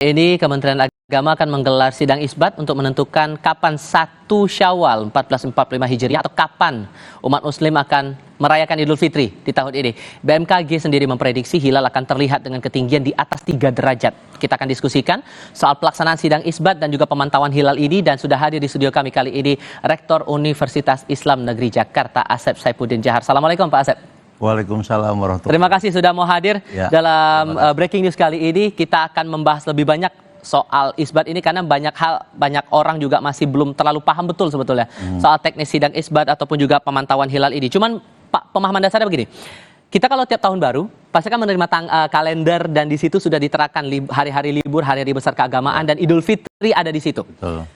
Ini Kementerian Agama akan menggelar sidang isbat untuk menentukan kapan 1 Syawal 1445 Hijriah atau kapan umat muslim akan merayakan Idul Fitri di tahun ini. BMKG sendiri memprediksi hilal akan terlihat dengan ketinggian di atas 3 derajat. Kita akan diskusikan soal pelaksanaan sidang isbat dan juga pemantauan hilal ini, dan sudah hadir di studio kami kali ini Rektor Universitas Islam Negeri Jakarta Asep Saifuddin Jahar. Assalamualaikum Pak Asep. Waalaikumsalam warahmatullahi wabarakatuh. Terima kasih sudah mau hadir dalam breaking news kali ini. Kita akan membahas lebih banyak soal isbat ini karena banyak orang juga masih belum terlalu paham betul sebetulnya soal teknis sidang isbat ataupun juga pemantauan hilal ini. Cuman Pak, pemahaman dasarnya begini. Kita kalau tiap tahun baru pasti kan menerima kalender, dan di situ sudah diterapkan hari-hari libur, hari-hari besar keagamaan, dan Idul Fitri ada di situ. Betul.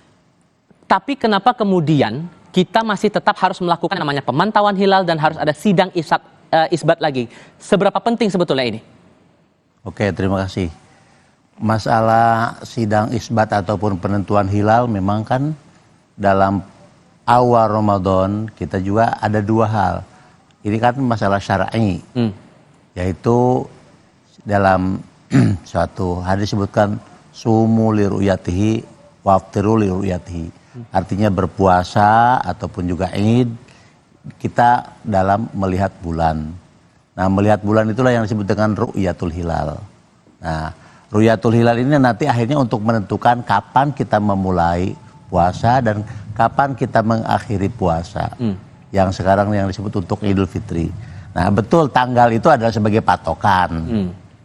Tapi kenapa kemudian kita masih tetap harus melakukan namanya pemantauan hilal dan harus ada sidang isbat lagi? Seberapa penting sebetulnya ini? Oke, terima kasih. Masalah sidang isbat ataupun penentuan hilal memang kan dalam awal Ramadan kita juga ada 2 hal. Ini kan masalah syar'i, yaitu dalam suatu hadis disebutkan sumu li ru'yatihi waftiru li ru'yatihi. Artinya berpuasa ataupun juga Id kita dalam melihat bulan. Nah, melihat bulan itulah yang disebut dengan ru'yatul hilal. Nah, ru'yatul hilal ini nanti akhirnya untuk menentukan kapan kita memulai puasa dan kapan kita mengakhiri puasa. Yang sekarang yang disebut untuk Idul Fitri. Nah, betul tanggal itu adalah sebagai patokan.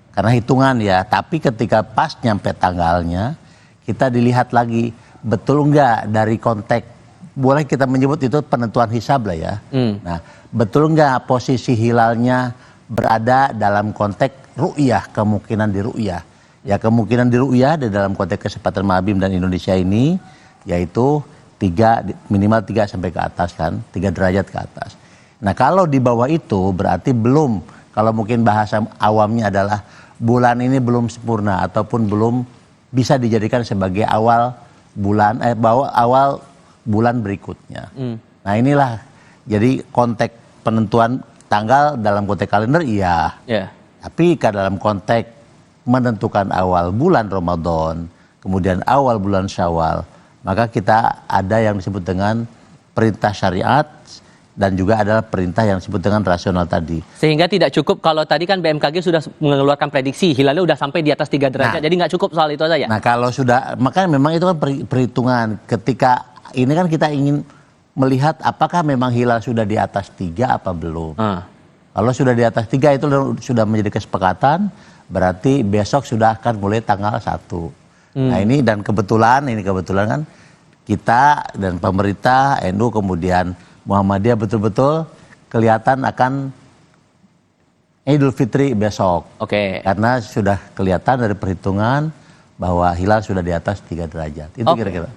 Karena hitungan ya, tapi ketika pas nyampe tanggalnya, kita dilihat lagi betul enggak dari konteks, boleh kita menyebut itu penentuan hisab lah ya. Nah, betul enggak posisi hilalnya berada dalam konteks ru'yah, kemungkinan di ru'yah. Ya, kemungkinan di ru'yah di dalam konteks kesempatan Mabim dan Indonesia ini yaitu minimal 3 sampai ke atas kan, 3 derajat ke atas. Nah, kalau di bawah itu berarti belum, kalau mungkin bahasa awamnya adalah bulan ini belum sempurna ataupun belum bisa dijadikan sebagai awal bulan berikutnya. Nah, inilah jadi konteks penentuan tanggal dalam konteks kalender iya. Tapi dalam konteks menentukan awal bulan Ramadan, kemudian awal bulan Syawal, maka kita ada yang disebut dengan perintah syariat dan juga adalah perintah yang disebut dengan rasional tadi. Sehingga tidak cukup kalau tadi kan BMKG sudah mengeluarkan prediksi hilalnya udah sampai di atas 3 derajat, jadi nggak cukup soal itu saja. Nah, kalau sudah, makanya memang itu kan perhitungan. Ketika ini kan kita ingin melihat apakah memang hilal sudah di atas 3 apa belum. Kalau sudah di atas 3 itu sudah menjadi kesepakatan, berarti besok sudah akan mulai tanggal 1. Nah, ini kebetulan kan kita dan pemerintah, NU kemudian Muhammadiyah betul-betul kelihatan akan Idul Fitri besok. Karena sudah kelihatan dari perhitungan bahwa hilal sudah di atas 3 derajat. Itu kira-kira.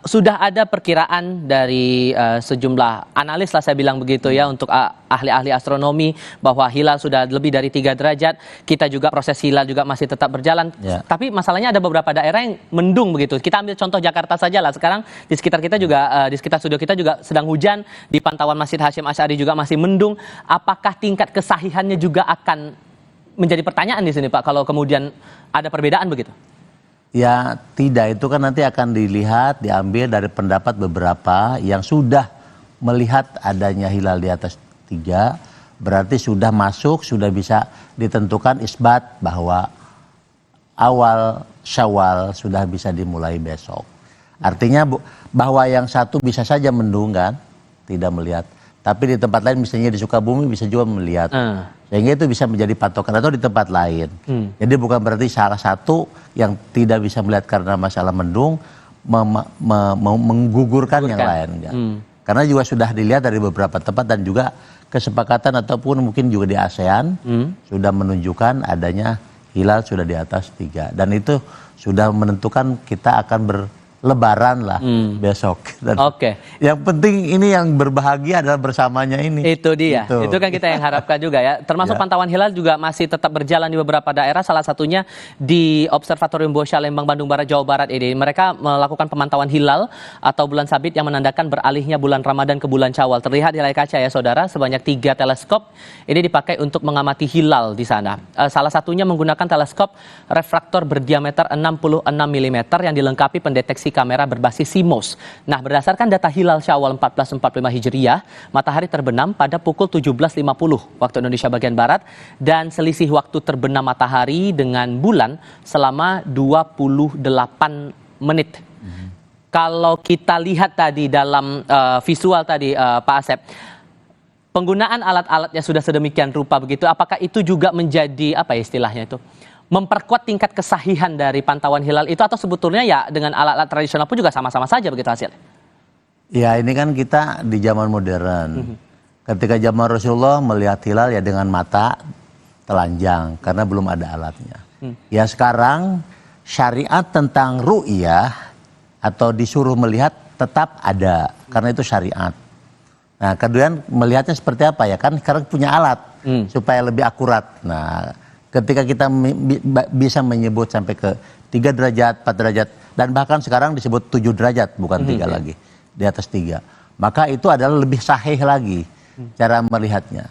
Sudah ada perkiraan dari sejumlah analis lah saya bilang begitu ya, untuk ahli-ahli astronomi bahwa hilal sudah lebih dari 3 derajat. Kita juga proses hilal juga masih tetap berjalan. Tapi masalahnya ada beberapa daerah yang mendung begitu. Kita ambil contoh Jakarta saja lah. Sekarang di sekitar kita juga, di sekitar studio kita juga sedang hujan. Di pantauan Masjid Hasyim Asy'ari juga masih mendung. Apakah tingkat kesahihannya juga akan menjadi pertanyaan di sini Pak, kalau kemudian ada perbedaan begitu? Ya, tidak, itu kan nanti akan dilihat, diambil dari pendapat beberapa yang sudah melihat adanya hilal di atas 3, berarti sudah masuk, sudah bisa ditentukan isbat bahwa awal Syawal sudah bisa dimulai besok. Artinya bahwa yang satu bisa saja mendung kan, tidak melihat. Tapi di tempat lain misalnya di Sukabumi bisa juga melihat. Sehingga itu bisa menjadi patokan, atau di tempat lain. Jadi bukan berarti salah satu yang tidak bisa melihat karena masalah mendung menggugurkan yang lain. Karena juga sudah dilihat dari beberapa tempat dan juga kesepakatan ataupun mungkin juga di ASEAN sudah menunjukkan adanya hilal sudah di atas 3. Dan itu sudah menentukan kita akan Lebaran lah besok. Dan Oke. yang penting ini yang berbahagia adalah bersamanya ini. Itu dia. Gitu. Itu kan kita yang harapkan juga ya. Termasuk Ya. pantauan hilal juga masih tetap berjalan di beberapa daerah. Salah satunya di Observatorium Bosya Lembang, Bandung Barat, Jawa Barat ini. Mereka melakukan pemantauan hilal atau bulan sabit yang menandakan beralihnya bulan Ramadan ke bulan Syawal. Terlihat di layar kaca ya saudara, sebanyak 3 teleskop ini dipakai untuk mengamati hilal di sana. Salah satunya menggunakan teleskop refraktor berdiameter 66 mm yang dilengkapi pendeteksi kamera berbasis CMOS. Nah, berdasarkan data hilal Syawal 1445 Hijriah, matahari terbenam pada pukul 17.50 waktu Indonesia bagian Barat dan selisih waktu terbenam matahari dengan bulan selama 28 menit. Kalau kita lihat tadi dalam visual tadi Pak Asep, penggunaan alat-alatnya sudah sedemikian rupa begitu, apakah itu juga menjadi apa ya istilahnya itu? Memperkuat tingkat kesahihan dari pantauan hilal itu atau sebetulnya ya dengan alat-alat tradisional pun juga sama-sama saja begitu hasilnya? Ya ini kan kita di zaman modern. Ketika zaman Rasulullah melihat hilal ya dengan mata telanjang karena belum ada alatnya. Ya sekarang syariat tentang ru'yah atau disuruh melihat tetap ada karena itu syariat. Nah kemudian melihatnya seperti apa ya kan sekarang punya alat supaya lebih akurat. Nah ketika kita bisa menyebut sampai ke 3 derajat, 4 derajat, dan bahkan sekarang disebut 7 derajat, bukan 3 lagi, di atas 3. Maka itu adalah lebih sahih lagi cara melihatnya.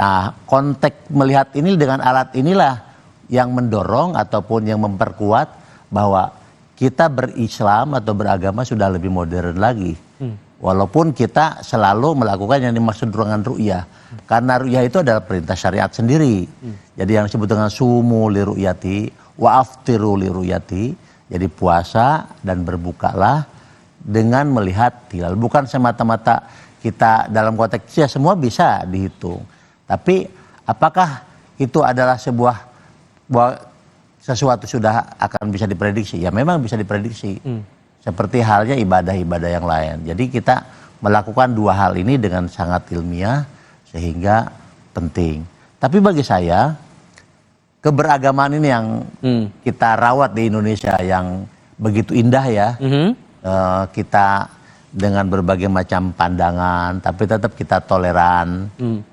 Nah, konteks melihat ini dengan alat inilah yang mendorong ataupun yang memperkuat bahwa kita berislam atau beragama sudah lebih modern lagi. Walaupun kita selalu melakukan yang dimaksud dengan ru'yah. Karena ru'yah itu adalah perintah syariat sendiri. Jadi yang disebut dengan sumu li ru'yati, wa aftiru li ru'yati. Jadi puasa dan berbukalah dengan melihat hilal. Bukan semata-mata kita dalam konteks ya semua bisa dihitung. Tapi apakah itu adalah sesuatu sudah akan bisa diprediksi? Ya memang bisa diprediksi. Seperti halnya ibadah-ibadah yang lain. Jadi kita melakukan 2 hal ini dengan sangat ilmiah sehingga penting. Tapi bagi saya keberagaman ini yang kita rawat di Indonesia yang begitu indah ya. Kita dengan berbagai macam pandangan tapi tetap kita toleran,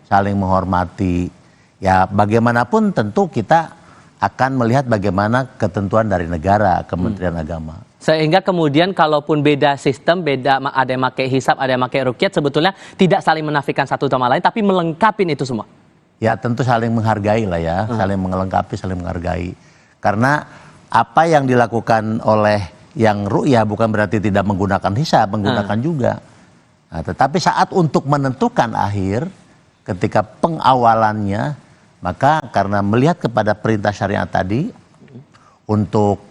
saling menghormati. Ya bagaimanapun tentu kita akan melihat bagaimana ketentuan dari negara, Kementerian Agama. Sehingga kemudian kalaupun beda sistem, ada yang pakai hisab, ada yang pakai ruqyah, sebetulnya tidak saling menafikan satu sama lain, tapi melengkapi itu semua. Ya tentu saling menghargai lah ya, saling melengkapi, saling menghargai. Karena apa yang dilakukan oleh yang ru'yah bukan berarti tidak menggunakan hisab, menggunakan juga. Nah, tetapi saat untuk menentukan akhir, ketika pengawalannya, maka karena melihat kepada perintah syariat tadi, untuk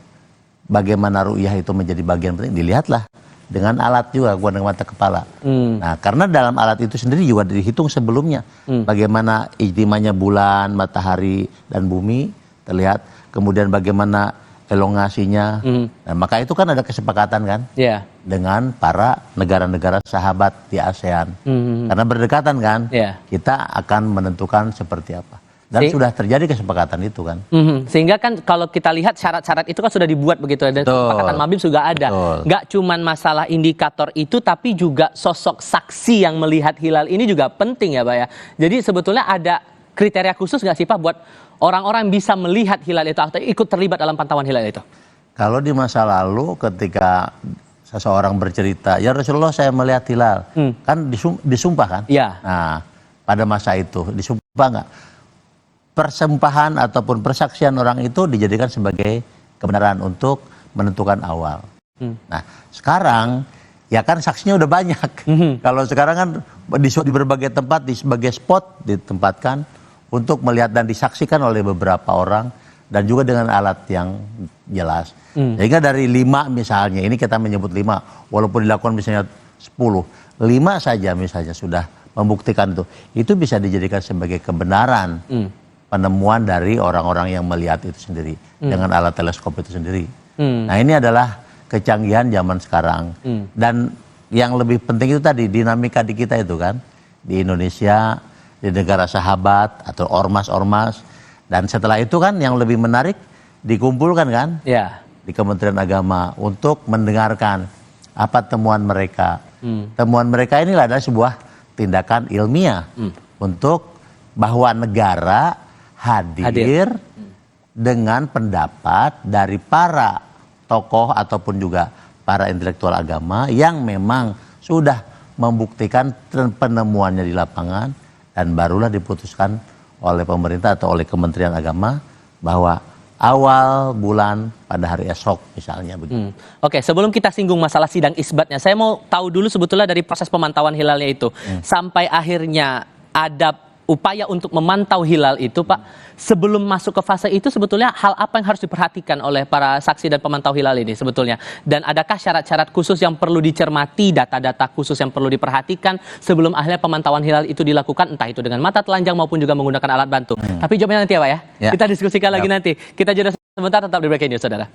bagaimana ru'yah itu menjadi bagian penting, dilihatlah dengan alat juga, bukan dengan mata kepala. Nah, karena dalam alat itu sendiri juga dihitung sebelumnya. Bagaimana ijtimanya bulan, matahari, dan bumi terlihat. Kemudian bagaimana elongasinya. Nah, maka itu kan ada kesepakatan kan dengan para negara-negara sahabat di ASEAN. Karena berdekatan kan, kita akan menentukan seperti apa. Dan sudah terjadi kesepakatan itu kan. Sehingga kan kalau kita lihat syarat-syarat itu kan sudah dibuat begitu. Dan kesepakatan Mabim juga ada. Nggak cuman masalah indikator itu, tapi juga sosok saksi yang melihat hilal ini juga penting ya Pak ya. Jadi sebetulnya ada kriteria khusus nggak sih Pak buat orang-orang bisa melihat hilal itu atau ikut terlibat dalam pantauan hilal itu? Kalau di masa lalu ketika seseorang bercerita, ya Rasulullah saya melihat hilal. Kan disumpah kan? Iya. Nah pada masa itu disumpah nggak? Persempahan ataupun persaksian orang itu dijadikan sebagai kebenaran untuk menentukan awal. Nah sekarang ya kan saksinya udah banyak. Kalau sekarang kan di berbagai tempat, di sebagai spot ditempatkan untuk melihat dan disaksikan oleh beberapa orang dan juga dengan alat yang jelas. Sehingga dari 5 misalnya, ini kita menyebut 5, walaupun dilakukan misalnya 10, 5 saja misalnya sudah membuktikan itu bisa dijadikan sebagai kebenaran. Penemuan dari orang-orang yang melihat itu sendiri dengan alat teleskop itu sendiri. Nah ini adalah kecanggihan zaman sekarang. Dan yang lebih penting itu tadi dinamika di kita itu kan, di Indonesia, di negara sahabat atau ormas-ormas. Dan setelah itu kan yang lebih menarik dikumpulkan kan, di Kementerian Agama untuk mendengarkan apa temuan mereka. Temuan mereka inilah adalah sebuah tindakan ilmiah untuk bahwa negara hadir dengan pendapat dari para tokoh ataupun juga para intelektual agama yang memang sudah membuktikan penemuannya di lapangan dan barulah diputuskan oleh pemerintah atau oleh Kementerian Agama bahwa awal bulan pada hari esok misalnya begitu. Oke, sebelum kita singgung masalah sidang isbatnya, saya mau tahu dulu sebetulnya dari proses pemantauan hilalnya itu sampai akhirnya ada upaya untuk memantau hilal itu, Pak. Sebelum masuk ke fase itu sebetulnya hal apa yang harus diperhatikan oleh para saksi dan pemantau hilal ini sebetulnya? Dan adakah syarat-syarat khusus yang perlu dicermati, data-data khusus yang perlu diperhatikan sebelum akhirnya pemantauan hilal itu dilakukan, entah itu dengan mata telanjang maupun juga menggunakan alat bantu? Tapi jawabnya nanti ya, Pak ya. Ya. Kita diskusikan lagi nanti. Kita jeda sebentar, tetap di Breaking News, saudara.